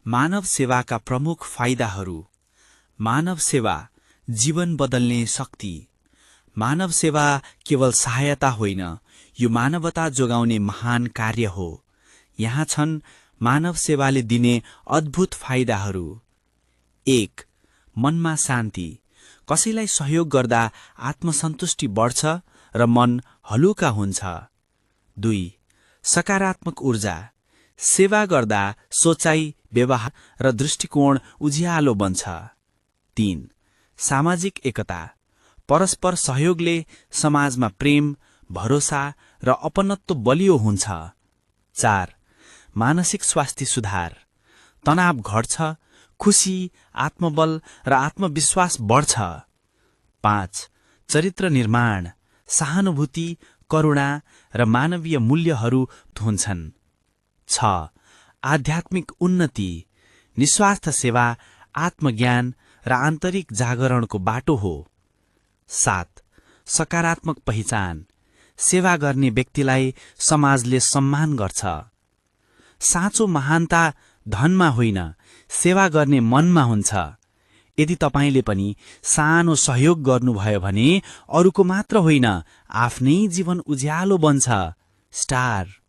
मानव सेवाका प्रमुख फाइदाहरू। मानव सेवा जीवन बदल्ने शक्ति। मानव सेवा केवल सहायता होइन, यो मानवता जोगाउने महान कार्य हो। यहाँ छन् मानव सेवाले दिने अद्भुत फाइदाहरू। 1. मनमा शान्ति। कसैलाई सहयोग गर्दा आत्मसन्तुष्टि बढ्छ र मन हलुका हुन्छ। 2. सकारात्मक ऊर्जा। सेवा गर्दा सोचाइ, व्यवहार र दृष्टिकोण उज्यालो बन्छ। 3. सामाजिक एकता। परस्पर सहयोगले समाजमा प्रेम, भरोसा र अपनत्व बलियो हुन्छ। 4. मानसिक स्वास्थ्य सुधार। तनाव घट्छ, खुशी, आत्मबल र आत्मविश्वास बढ्छ। 5. चरित्र निर्माण। सहानुभूति, करुणा र मानवीय मूल्यहरू हुन्छन्। 6. आध्यात्मिक उन्नति। निस्वार्थ सेवा, आत्मज्ञान र आन्तरिक जागरणको बाटो हो। 7. सकारात्मक पहिचान। सेवा गर्ने व्यक्तिलाई समाजले सम्मान गर्छ। साँचो महानता धनमा होइन, सेवा गर्ने मनमा हुन्छ। यदि तपाईले पनि सानो सहयोग गर्नुभयो भने अरूको मात्र होइन, आफ्नै जीवन उज्यालो बन्छ। स्टार।